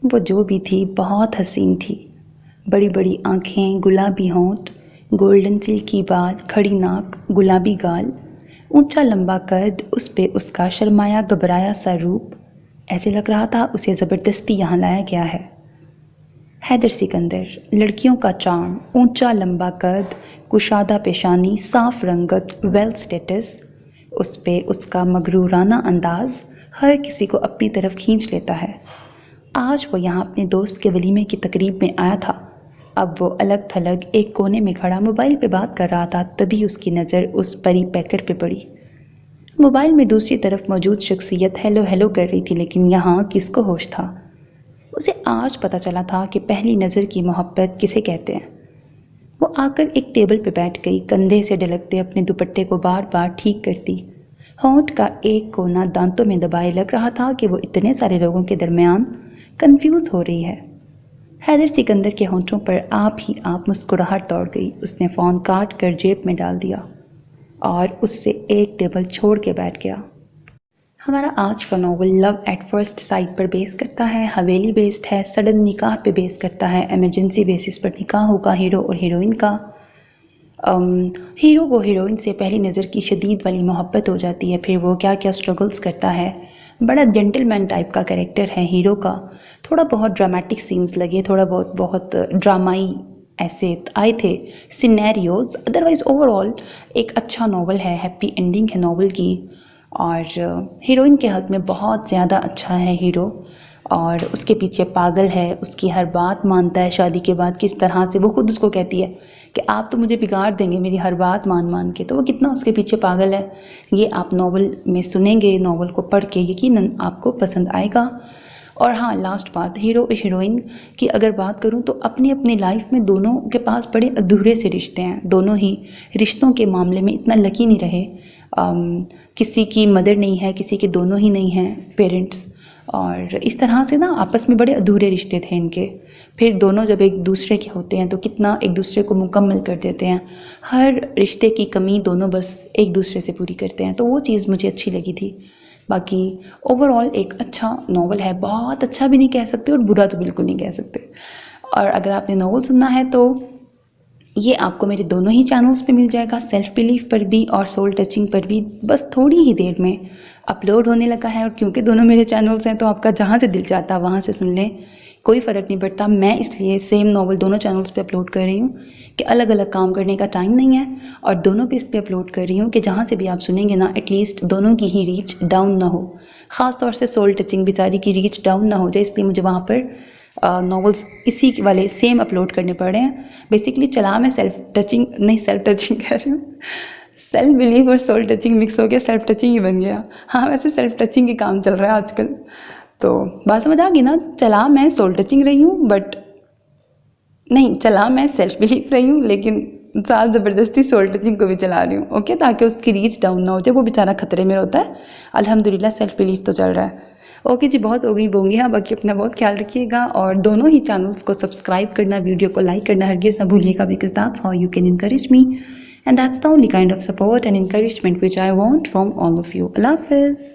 वो जो भी थी बहुत हसीन थी। बड़ी बड़ी आँखें, गुलाबी होंठ, गोल्डन सिल्की बाल, खड़ी नाक, गुलाबी गाल, ऊंचा लंबा कद, उस पे उसका शर्माया घबराया सा रूप। ऐसे लग रहा था उसे ज़बरदस्ती यहाँ लाया गया है। हैदर सिकंदर, लड़कियों का चार्म, ऊंचा लंबा कद, कुशादा पेशानी, साफ रंगत, वेल स्टेटस, उस पे उसका मगरूराना अंदाज हर किसी को अपनी तरफ खींच लेता है। आज वो यहाँ अपने दोस्त के वलीमे की तकरीब में आया था। अब वो अलग थलग एक कोने में खड़ा मोबाइल पे बात कर रहा था, तभी उसकी नज़र उस परी पैकर पे पड़ी। मोबाइल में दूसरी तरफ मौजूद शख्सियत हेलो हेलो कर रही थी, लेकिन यहाँ किसको होश था। उसे आज पता चला था कि पहली नज़र की मोहब्बत किसे कहते हैं। वो आकर एक टेबल पे बैठ गई, कंधे से ढलकते अपने दुपट्टे को बार बार ठीक करती। होंठ का एक कोना दांतों में दबाए लग रहा था कि वो इतने सारे लोगों के दरमियान कंफ्यूज हो रही है। हैदर सिकंदर के होंठों पर आप ही आप मुस्कुराहट दौड़ गई। उसने फ़ोन काट कर जेब में डाल दिया और उससे एक टेबल छोड़ के बैठ गया। हमारा आज का novel love at first sight पर बेस करता है, हवेली बेस्ड है, सडन निकाह पे बेस करता है, एमरजेंसी बेसिस पर निकाह होगा हीरो और हीरोइन का। हीरो को हीरोइन से पहली नज़र की शदीद वाली मोहब्बत हो जाती है, फिर वो क्या क्या स्ट्रगल्स करता है। बड़ा जेंटलमैन टाइप का कैरेक्टर है हीरो का। थोड़ा बहुत ड्रामेटिक सीन्स लगे, थोड़ा बहुत ड्रामाई ऐसे आए थे सिनेरियोज। अदरवाइज़ ओवरऑल एक अच्छा नावल है, हैप्पी एंडिंग है नावल की। और हीरोइन के हक़ में बहुत ज़्यादा अच्छा है हीरो, और उसके पीछे पागल है, उसकी हर बात मानता है। शादी के बाद किस तरह से वो खुद उसको कहती है कि आप तो मुझे बिगाड़ देंगे मेरी हर बात मान मान के, तो वो कितना उसके पीछे पागल है ये आप नावल में सुनेंगे। नावल को पढ़ के यकीनन आपको पसंद आएगा। और हाँ, लास्ट बात, हीरो और हीरोइन की अगर बात करूँ तो अपनी अपनी लाइफ में दोनों के पास बड़े अधूरे से रिश्ते हैं। दोनों ही रिश्तों के मामले में इतना लकी नहीं रहे। किसी की मदर नहीं है, किसी के दोनों ही नहीं हैं पेरेंट्स, और इस तरह से ना आपस में बड़े अधूरे रिश्ते थे इनके। फिर दोनों जब एक दूसरे के होते हैं तो कितना एक दूसरे को मुकम्मल कर देते हैं। हर रिश्ते की कमी दोनों बस एक दूसरे से पूरी करते हैं, तो वो चीज़ मुझे अच्छी लगी थी। बाकी ओवरऑल एक अच्छा नावल है, बहुत अच्छा भी नहीं कह सकते और बुरा तो बिल्कुल नहीं कह सकते। और अगर आपने नावल सुनना है तो ये आपको मेरे दोनों ही चैनल्स पे मिल जाएगा, सेल्फ बिलीफ पर भी और सोल टचिंग पर भी। बस थोड़ी ही देर में अपलोड होने लगा है, और क्योंकि दोनों मेरे चैनल्स हैं तो आपका जहाँ से दिल चाहता है वहाँ से सुन लें, कोई फ़र्क नहीं पड़ता। मैं इसलिए सेम नावल दोनों चैनल्स पे अपलोड कर रही हूँ कि अलग अलग काम करने का टाइम नहीं है, और दोनों पे इस पर अपलोड कर रही हूँ कि जहाँ से भी आप सुनेंगे ना, एटलीस्ट दोनों की ही रीच डाउन ना हो। ख़ास तौर से सोल टचिंग बेचारी की रीच डाउन ना हो जाए, इसलिए मुझे वहाँ पर नॉवेल्स इसी वाले सेम अपलोड करने पड़ रहे हैं। बेसिकली चला मैं सेल्फ टचिंग कह रही हूँ, सेल्फ बिलीव और सोल टचिंग मिक्स हो गया, सेल्फ टचिंग ही बन गया। हाँ, वैसे सेल्फ टचिंग के काम चल रहा है आजकल, तो बात समझ आ गई ना। चला मैं सोल टचिंग रही हूँ, बट नहीं, चला मैं सेल्फ बिलीव रही हूँ, लेकिन साथ ज़बरदस्ती सोल टचिंग को भी चला रही हूँ। ओके, ताकि उसकी रीच डाउन ना हो जाए, वो बेचारा खतरे में होता है। अल्हम्दुलिल्लाह सेल्फ बिलीव तो चल रहा है। ओके जी, बहुत हो गई बोंगियाँ। बाकी अपना बहुत ख्याल रखिएगा, और दोनों ही चैनल्स को सब्सक्राइब करना, वीडियो को लाइक करना हरगिज़ ना भूलिएगा, because that's how you can encourage me, and that's the only kind of support and encouragement which I want from all of you. Allah Hafiz.